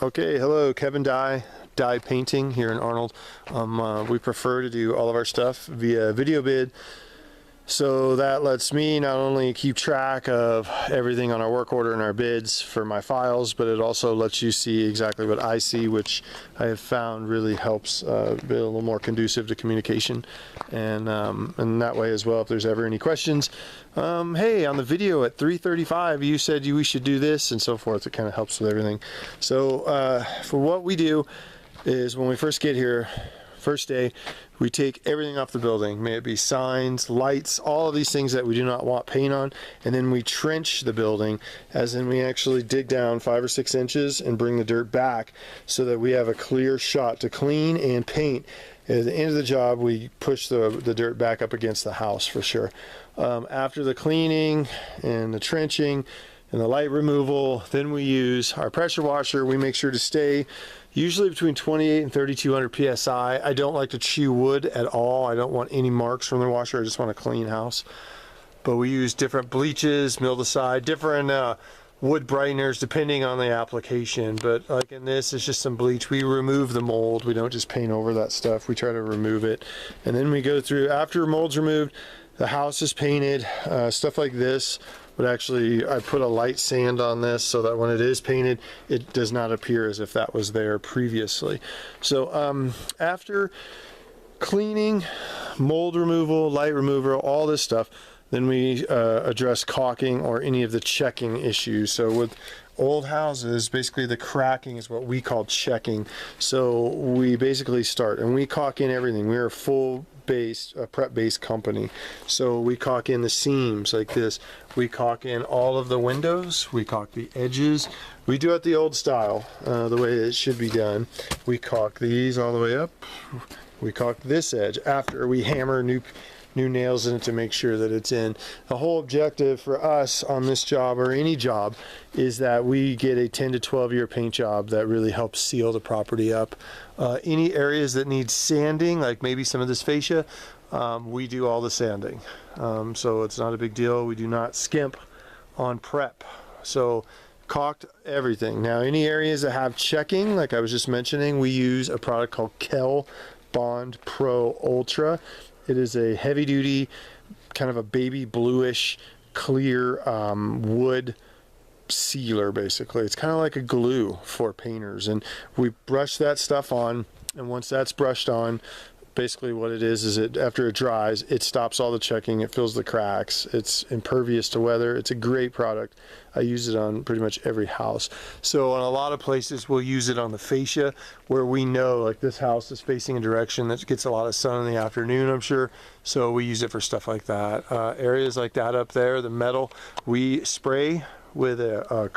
Okay, hello, Kevin Dye Painting here in Arnold. We prefer to do all of our stuff via video bid, so that lets me not only keep track of everything on our work order and our bids for my files, but it also lets you see exactly what I see, which I have found really helps be a little more conducive to communication, and that way as well, if there's ever any questions, hey, on the video at 3:35 you said we should do this and so forth. It kind of helps with everything. So for what we do is, when we first get here, first day, we take everything off the building, may it be signs, lights, all of these things that we do not want paint on, and then we trench the building, as in we actually dig down 5 or 6 inches and bring the dirt back so that we have a clear shot to clean and paint. At the end of the job, we push the dirt back up against the house for sure. After the cleaning and the trenching and the light removal, then we use our pressure washer. We make sure to stay usually between 28 and 3200 psi. I don't like to chew wood at all. I don't want any marks from the washer. I just want a clean house. But we use different bleaches, mildewcide, different wood brighteners depending on the application. But like in this, it's just some bleach. We remove the mold. We don't just paint over that stuff. We try to remove it. And then we go through, after mold's removed, the house is painted. Stuff like this would actually, I put a light sand on this so that when it is painted, it does not appear as if that was there previously. So after cleaning, mold removal, light removal, all this stuff, then we address caulking or any of the checking issues. So with old houses, basically the cracking is what we call checking. So we basically start and we caulk in everything. We're a full prep-based company, so we caulk in the seams like this. We caulk in all of the windows. We caulk the edges. We do it the old style, the way it should be done. We caulk these all the way up. We caulk this edge after we hammer new nails in it to make sure that it's in. The whole objective for us on this job, or any job, is that we get a 10 to 12 year paint job that really helps seal the property up. Any areas that need sanding, like maybe some of this fascia, we do all the sanding. So it's not a big deal. We do not skimp on prep. So caulked everything. Now any areas that have checking, like I was just mentioning, we use a product called Kel Bond Pro Ultra. It is a heavy duty, kind of a baby bluish, clear wood sealer basically. It's kind of like a glue for painters, and we brush that stuff on, and once that's brushed on, basically what it is it, after it dries, it stops all the checking, it fills the cracks, it's impervious to weather. It's a great product. I use it on pretty much every house. So in a lot of places we'll use it on the fascia where we know, like this house is facing a direction that gets a lot of sun in the afternoon, I'm sure, so we use it for stuff like that. Areas like that up there, the metal, we spray with a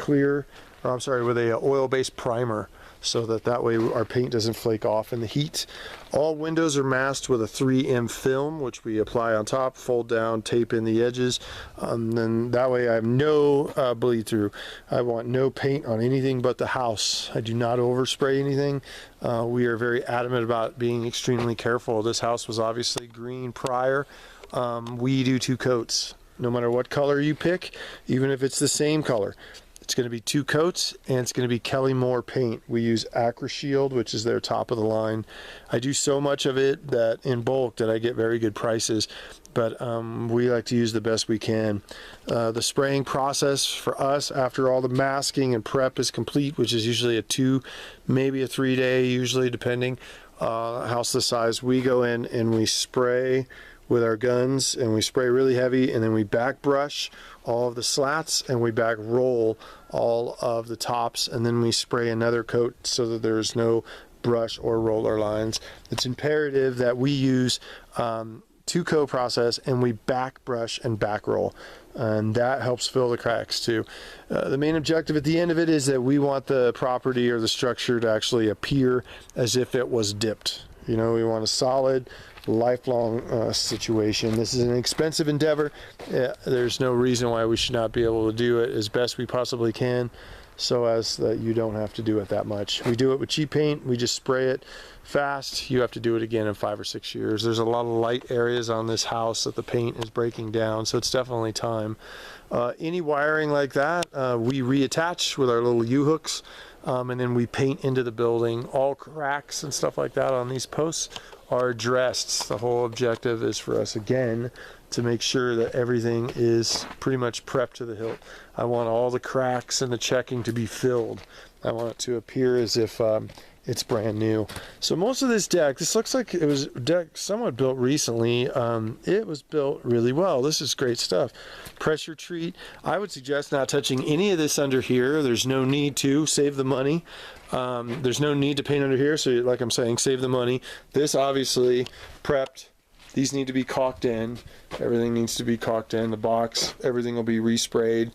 with a oil-based primer, so that way our paint doesn't flake off in the heat. All windows are masked with a 3M film, which we apply on top, fold down, tape in the edges. Then that way I have no bleed through. I want no paint on anything but the house. I do not overspray anything. We are very adamant about being extremely careful. This house was obviously green prior. We do 2 coats. No matter what color you pick, even if it's the same color, it's going to be 2 coats, and it's going to be Kelly Moore paint. We use AcroShield, which is their top of the line. I do so much of it that in bulk that I get very good prices, but we like to use the best we can. The spraying process for us after all the masking and prep is complete, which is usually a 2, maybe a 3 day, usually depending house the size. We go in and we spray with our guns, and we spray really heavy, and then we back brush all of the slats and we back roll all of the tops, and then we spray another coat so that there's no brush or roller lines. It's imperative that we use 2-coat process, and we back brush and back roll, and that helps fill the cracks too. The main objective at the end of it is that we want the property or the structure to actually appear as if it was dipped. You know, we want a solid, lifelong situation. This is an expensive endeavor. There's no reason why we should not be able to do it as best we possibly can, so as that you don't have to do it that much. We do it with cheap paint. We just spray it fast. You have to do it again in 5 or 6 years. There's a lot of light areas on this house that the paint is breaking down, so it's definitely time. Any wiring like that, we reattach with our little U-hooks. and then we paint into the building. All cracks and stuff like that on these posts are addressed. The whole objective is for us, again, to make sure that everything is pretty much prepped to the hilt. I want all the cracks and the checking to be filled. I want it to appear as if it's brand new. So most of this deck, this looks like it was deck somewhat built recently. It was built really well. This is great stuff. Pressure treat. I would suggest not touching any of this under here. There's no need to. Save the money. There's no need to paint under here, so like I'm saying, save the money. This obviously prepped. These need to be caulked in. Everything needs to be caulked in. The box, everything will be resprayed,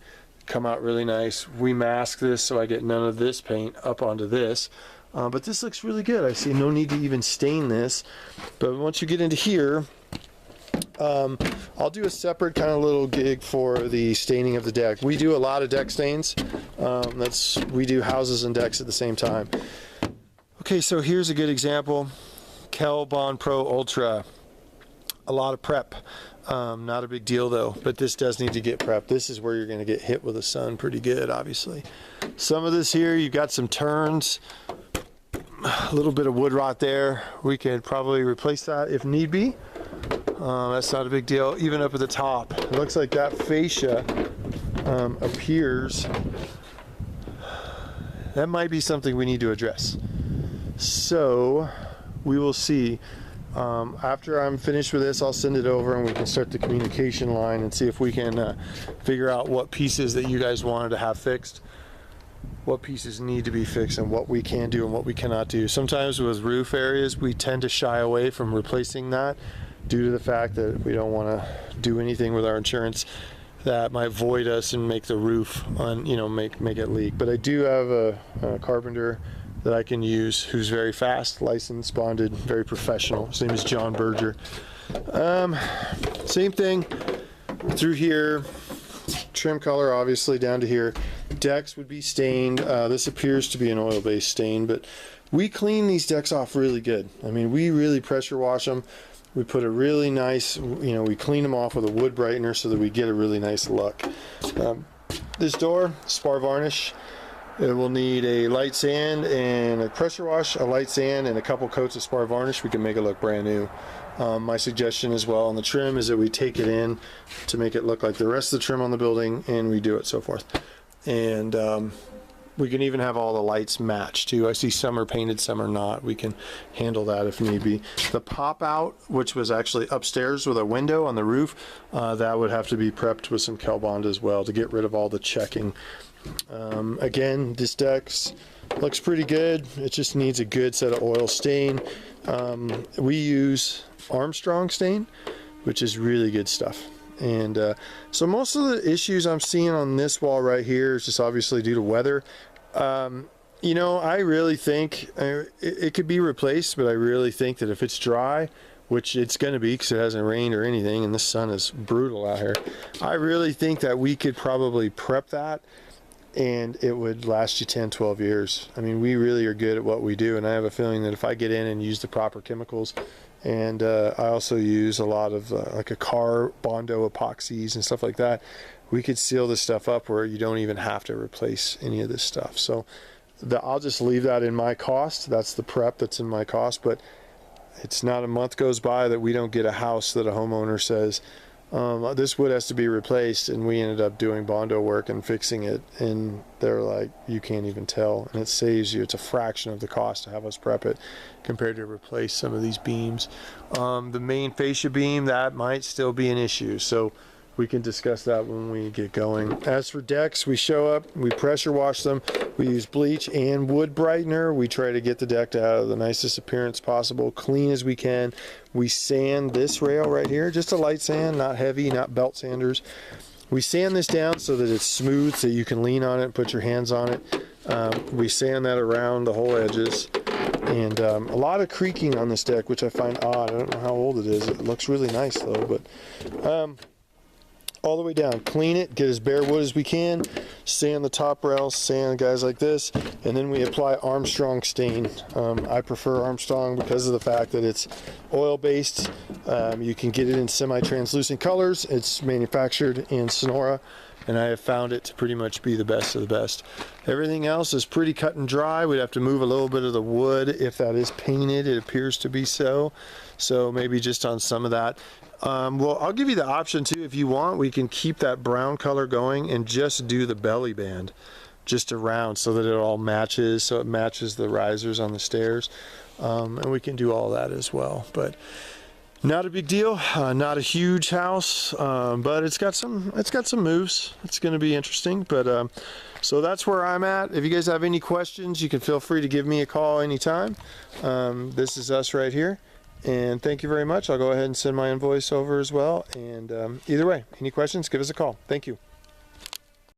come out really nice. We mask this so I get none of this paint up onto this. But this looks really good. I see no need to even stain this. But once you get into here, I'll do a separate kind of little gig for the staining of the deck. We do a lot of deck stains. We do houses and decks at the same time. Okay, so here's a good example. Kel Bond Pro Ultra. A lot of prep. Not a big deal though, but this does need to get prepped. This is where you're going to get hit with the sun pretty good, obviously. Some of this here, you've got some turns, a little bit of wood rot there. We could probably replace that if need be. That's not a big deal. Even up at the top, it looks like that fascia appears. That might be something we need to address. So we will see. After I'm finished with this, I'll send it over and we can start the communication line and see if we can figure out what pieces that you guys wanted to have fixed, what pieces need to be fixed, and what we can do and what we cannot do. Sometimes with roof areas, we tend to shy away from replacing that due to the fact that we don't want to do anything with our insurance that might void us and make the roof make it leak. But I do have a carpenter that I can use who's very fast, licensed, bonded, very professional. His name is John Berger. Same thing through here. Trim color obviously down to here. Decks would be stained. This appears to be an oil-based stain, but we clean these decks off really good. I mean, we really pressure wash them. We put a really nice, we clean them off with a wood brightener so that we get a really nice look. This door, spar varnish. It will need a light sand and a pressure wash, a light sand, and a couple coats of spar varnish. We can make it look brand new. My suggestion as well on the trim is that we take it in to make it look like the rest of the trim on the building, and we do it so forth. And we can even have all the lights match too. I see some are painted, some are not. We can handle that if need be. The pop out, which was actually upstairs with a window on the roof, that would have to be prepped with some Kel Bond as well to get rid of all the checking. Again, this deck looks pretty good. It just needs a good set of oil stain. We use Armstrong stain, which is really good stuff. And so most of the issues I'm seeing on this wall right here is just obviously due to weather. I really think it could be replaced, but I really think that if it's dry, which it's going to be because it hasn't rained or anything and the sun is brutal out here, I really think that we could probably prep that and it would last you 10, 12 years. I mean, we really are good at what we do, and I have a feeling that if I get in and use the proper chemicals, and I also use a lot of like a car Bondo epoxies and stuff like that, we could seal this stuff up where you don't even have to replace any of this stuff. So I'll just leave that in my cost. That's the prep that's in my cost, but it's not a month goes by that we don't get a house that a homeowner says, this wood has to be replaced, and we ended up doing Bondo work and fixing it, and they're like, you can't even tell, and it saves you, it's a fraction of the cost to have us prep it compared to replace some of these beams. The main fascia beam, that might still be an issue, so we can discuss that when we get going. As for decks, we show up, we pressure wash them, we use bleach and wood brightener. We try to get the deck to have the nicest appearance possible, clean as we can. We sand this rail right here, just a light sand, not heavy, not belt sanders. We sand this down so that it's smooth, so you can lean on it and put your hands on it. We sand that around the whole edges. And a lot of creaking on this deck, which I find odd. I don't know how old it is. It looks really nice though, but all the way down, clean it, get as bare wood as we can, sand the top rails, sand guys like this, and then we apply Armstrong stain. I prefer Armstrong because of the fact that it's oil-based. You can get it in semi-translucent colors. It's manufactured in Sonora, and I have found it to pretty much be the best of the best. Everything else is pretty cut and dry. We'd have to move a little bit of the wood if that is painted. It appears to be so maybe just on some of that. Well, I'll give you the option too. If you want, we can keep that brown color going and just do the belly band just around so that it all matches, so it matches the risers on the stairs, and we can do all that as well. But not a big deal, not a huge house, but it's got some moves. It's going to be interesting. But so that's where I'm at. If you guys have any questions, you can feel free to give me a call anytime. This is us right here. And thank you very much. I'll go ahead and send my invoice over as well. And either way, any questions, give us a call. Thank you.